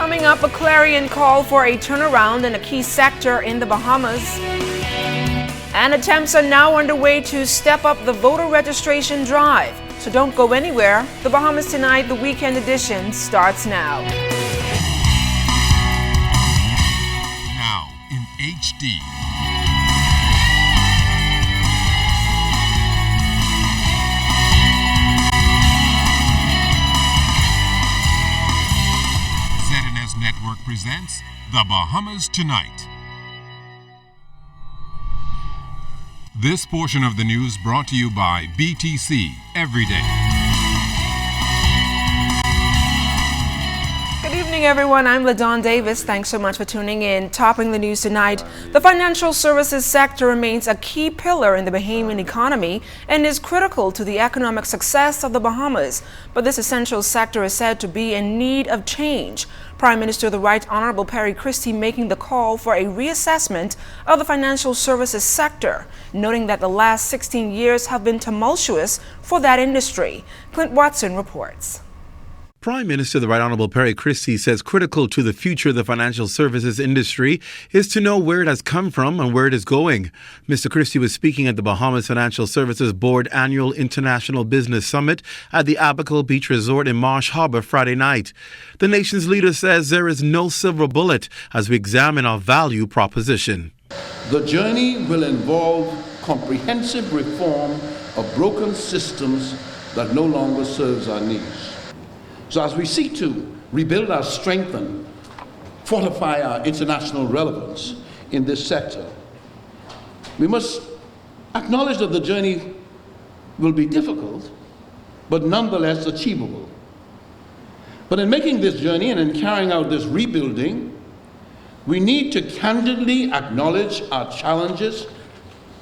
Coming up, a clarion call for a turnaround in a key sector in the Bahamas. And attempts are now underway to step up the voter registration drive. So don't go anywhere. The Bahamas Tonight, the weekend edition, starts now. Now in HD. ZNS Network presents The Bahamas Tonight. This portion of the news brought to you by BTC Everyday. Good evening, everyone. I'm LaDawn Davis. Thanks so much for tuning in. Topping the news tonight, the financial services sector remains a key pillar in the Bahamian economy and is critical to the economic success of the Bahamas. But this essential sector is said to be in need of change. Prime Minister the Right Honorable Perry Christie making the call for a reassessment of the financial services sector, noting that the last 16 years have been tumultuous for that industry. Clint Watson reports. Prime Minister the Right Honorable Perry Christie says critical to the future of the financial services industry is to know where it has come from and where it is going. Mr. Christie was speaking at the Bahamas Financial Services Board Annual International Business Summit at the Abaco Beach Resort in Marsh Harbor Friday night. The nation's leader says there is no silver bullet as we examine our value proposition. The journey will involve comprehensive reform of broken systems that no longer serves our needs. So as we seek to rebuild our strength and fortify our international relevance in this sector, we must acknowledge that the journey will be difficult, but nonetheless achievable. But in making this journey and in carrying out this rebuilding, we need to candidly acknowledge our challenges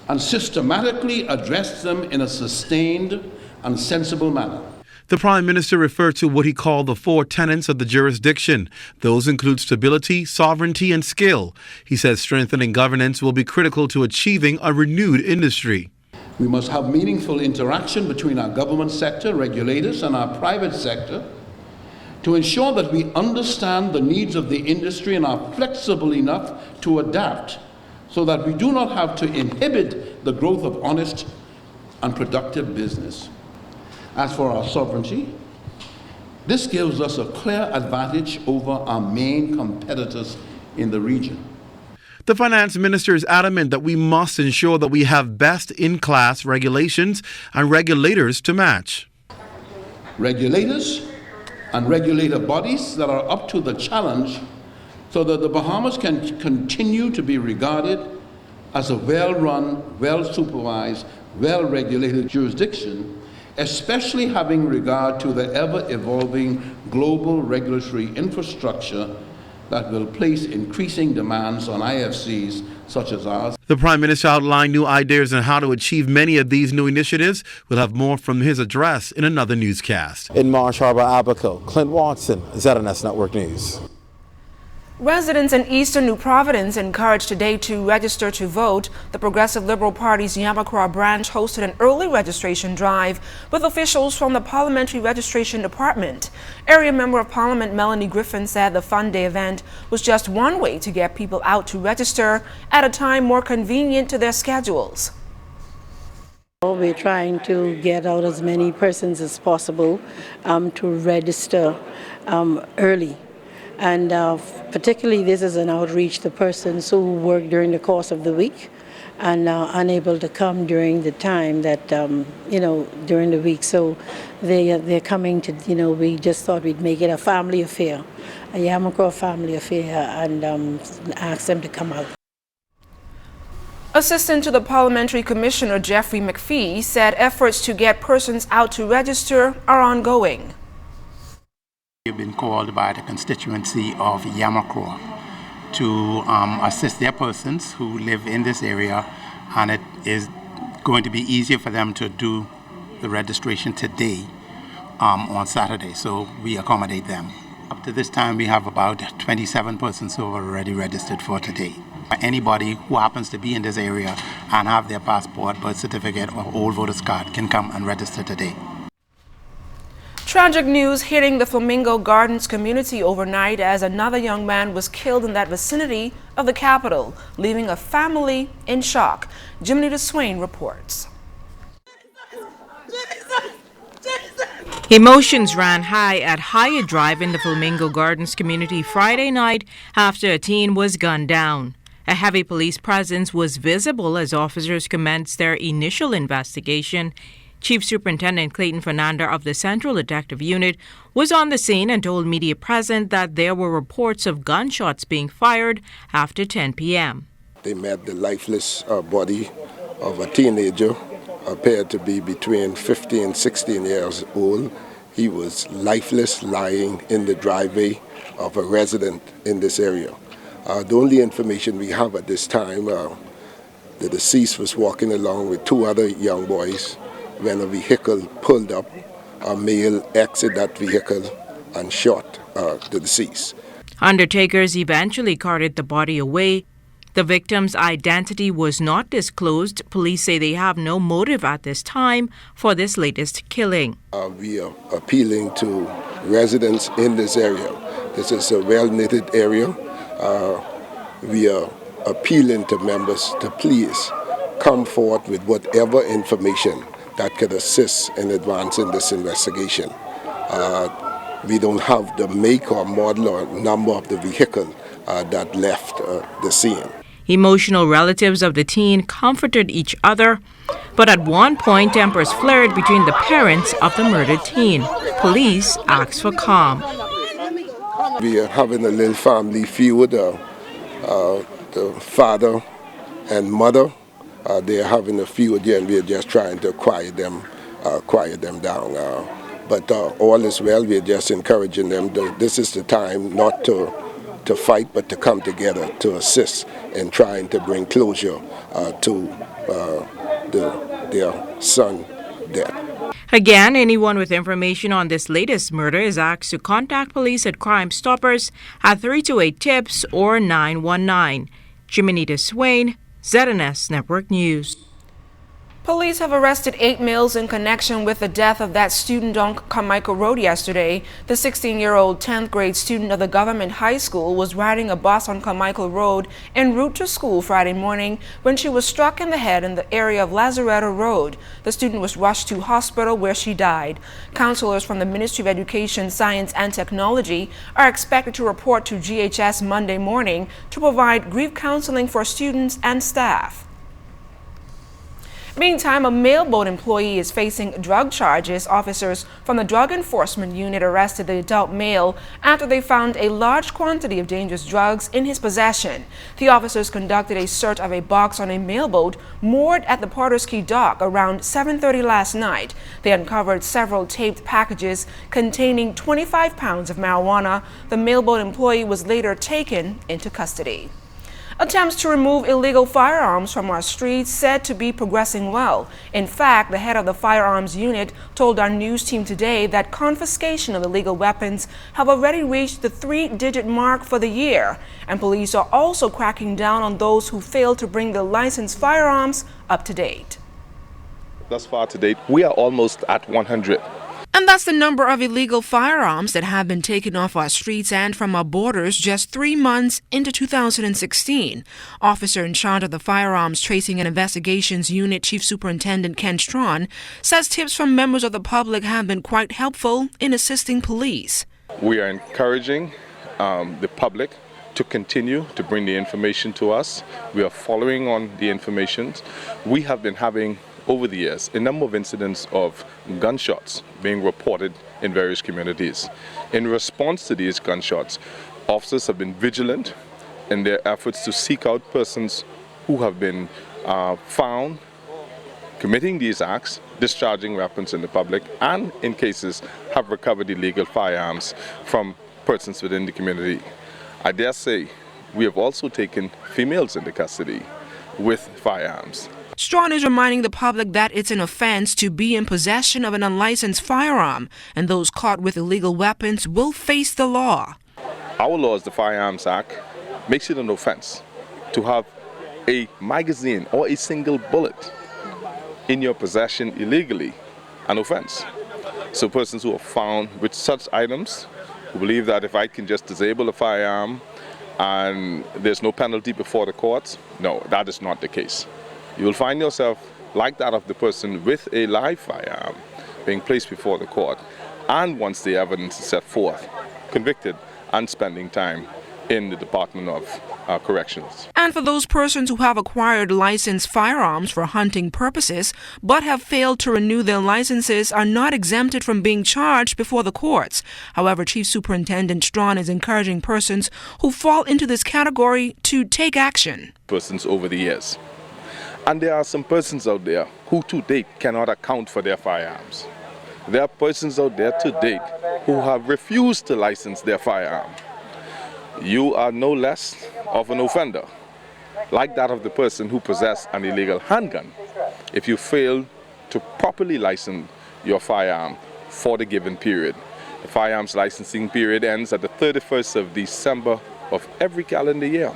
and systematically address them in a sustained and sensible manner. The Prime Minister referred to what he called the four tenets of the jurisdiction. Those include stability, sovereignty, and skill. He says strengthening governance will be critical to achieving a renewed industry. We must have meaningful interaction between our government sector, regulators, and our private sector to ensure that we understand the needs of the industry and are flexible enough to adapt so that we do not have to inhibit the growth of honest and productive business. As for our sovereignty, this gives us a clear advantage over our main competitors in the region. The finance minister is adamant that we must ensure that we have best-in-class regulations and regulators to match. Regulators and regulator bodies that are up to the challenge so that the Bahamas can continue to be regarded as a well-run, well-supervised, well-regulated jurisdiction, especially having regard to the ever-evolving global regulatory infrastructure that will place increasing demands on IFCs such as ours. The Prime Minister outlined new ideas on how to achieve many of these new initiatives. We'll have more from his address in another newscast. In Marsh Harbor, Abaco, Clint Watson, ZNS Network News. Residents in eastern New Providence encouraged today to register to vote. The Progressive Liberal Party's Yamacraw branch hosted an early registration drive with officials from the Parliamentary Registration Department. Area Member of Parliament Melanie Griffin said the Fun Day event was just one way to get people out to register at a time more convenient to their schedules. We're trying to get out as many persons as possible to register early. And particularly this is an outreach to persons who work during the course of the week and are unable to come during the time that, during the week. So they're coming to, we just thought we'd make it a family affair, a Yamacraw family affair, and ask them to come out. Assistant to the Parliamentary Commissioner Jeffrey McPhee said efforts to get persons out to register are ongoing. We've been called by the constituency of Yamacraw to assist their persons who live in this area, and it is going to be easier for them to do the registration today on Saturday, so we accommodate them. Up to this time, we have about 27 persons who are already registered for today. Anybody who happens to be in this area and have their passport, birth certificate, or old voter's card can come and register today. Tragic news hitting the Flamingo Gardens community overnight as another young man was killed in that vicinity of the capital, leaving a family in shock. Jimmy Swain reports. Emotions ran high at Hyatt Drive in the Flamingo Gardens community Friday night after a teen was gunned down. A heavy police presence was visible as officers commenced their initial investigation. Chief Superintendent Clayton Fernanda of the Central Detective Unit was on the scene and told media present that there were reports of gunshots being fired after 10 p.m. They met the lifeless body of a teenager, appeared to be between 15 and 16 years old. He was lifeless, lying in the driveway of a resident in this area. The only information we have at this time, the deceased was walking along with two other young boys when a vehicle pulled up. A male exited that vehicle and shot the deceased. Undertakers eventually carted the body away. The victim's identity was not disclosed. Police say they have no motive at this time for this latest killing. We are appealing to residents in this area. This is a well-knitted area. We are appealing to members to please come forward with whatever information that could assist in advancing this investigation. We don't have the make or model or number of the vehicle that left the scene. Emotional relatives of the teen comforted each other, but at one point tempers flared between the parents of the murdered teen. Police asked for calm. We are having a little family feud. The father and mother, they are having a feud here, and we are just trying to quiet them down. But all is well. We are just encouraging them. This is the time not to fight, but to come together to assist in trying to bring closure to their son's death. Again, anyone with information on this latest murder is asked to contact police at Crime Stoppers at 328-TIPS or 919. Jiminita Swain, ZNS Network News. Police have arrested 8 males in connection with the death of that student on Carmichael Road yesterday. The 16-year-old 10th grade student of the government high school was riding a bus on Carmichael Road en route to school Friday morning when she was struck in the head in the area of Lazaretto Road. The student was rushed to hospital where she died. Counselors from the Ministry of Education, Science and Technology are expected to report to GHS Monday morning to provide grief counseling for students and staff. Meantime, a mailboat employee is facing drug charges. Officers from the Drug Enforcement Unit arrested the adult male after they found a large quantity of dangerous drugs in his possession. The officers conducted a search of a box on a mailboat moored at the Potter's Key dock around 7:30 last night. They uncovered several taped packages containing 25 pounds of marijuana. The mailboat employee was later taken into custody. Attempts to remove illegal firearms from our streets said to be progressing well. In fact, the head of the firearms unit told our news team today that confiscation of illegal weapons have already reached the 3-digit mark for the year, and police are also cracking down on those who fail to bring their licensed firearms up to date. Thus far to date, we are almost at 100. And that's the number of illegal firearms that have been taken off our streets and from our borders just 3 months into 2016. Officer in charge of the Firearms Tracing and Investigations Unit, Chief Superintendent Ken Strawn, says tips from members of the public have been quite helpful in assisting police. We are encouraging the public to continue to bring the information to us. We are following on the information. We have been having over the years a number of incidents of gunshots being reported in various communities. In response to these gunshots, officers have been vigilant in their efforts to seek out persons who have been found committing these acts, discharging weapons in the public, and in cases have recovered illegal firearms from persons within the community. I dare say we have also taken females into custody with firearms. Strawn is reminding the public that it's an offense to be in possession of an unlicensed firearm, and those caught with illegal weapons will face the law. Our laws, the Firearms Act, makes it an offense to have a magazine or a single bullet in your possession illegally, an offense. So persons who are found with such items, who believe that if I can just disable a firearm and there's no penalty before the courts, no, that is not the case. You will find yourself like that of the person with a live firearm being placed before the court, and once the evidence is set forth, convicted and spending time in the Department of Corrections. And for those persons who have acquired licensed firearms for hunting purposes but have failed to renew their licenses are not exempted from being charged before the courts. However, Chief Superintendent Strawn is encouraging persons who fall into this category to take action. Persons over the years. And there are some persons out there who to date cannot account for their firearms. There are persons out there to date who have refused to license their firearm. You are no less of an offender, like that of the person who possessed an illegal handgun, if you fail to properly license your firearm for the given period. The firearms licensing period ends at the 31st of December of every calendar year.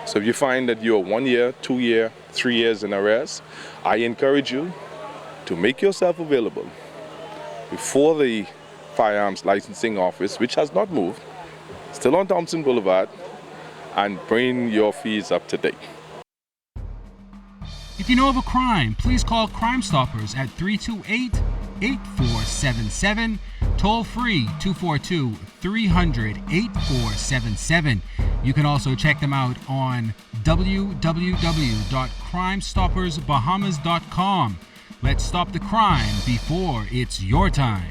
So if you find that you're 1 year, 2 year, 3 years in arrears, I encourage you to make yourself available before the firearms licensing office, which has not moved, still on Thompson Boulevard, and bring your fees up to date. If you know of a crime, please call Crime Stoppers at 328-8477, toll free 242-300-8477. You can also check them out on www.crimestoppersbahamas.com. Let's stop the crime before it's your time.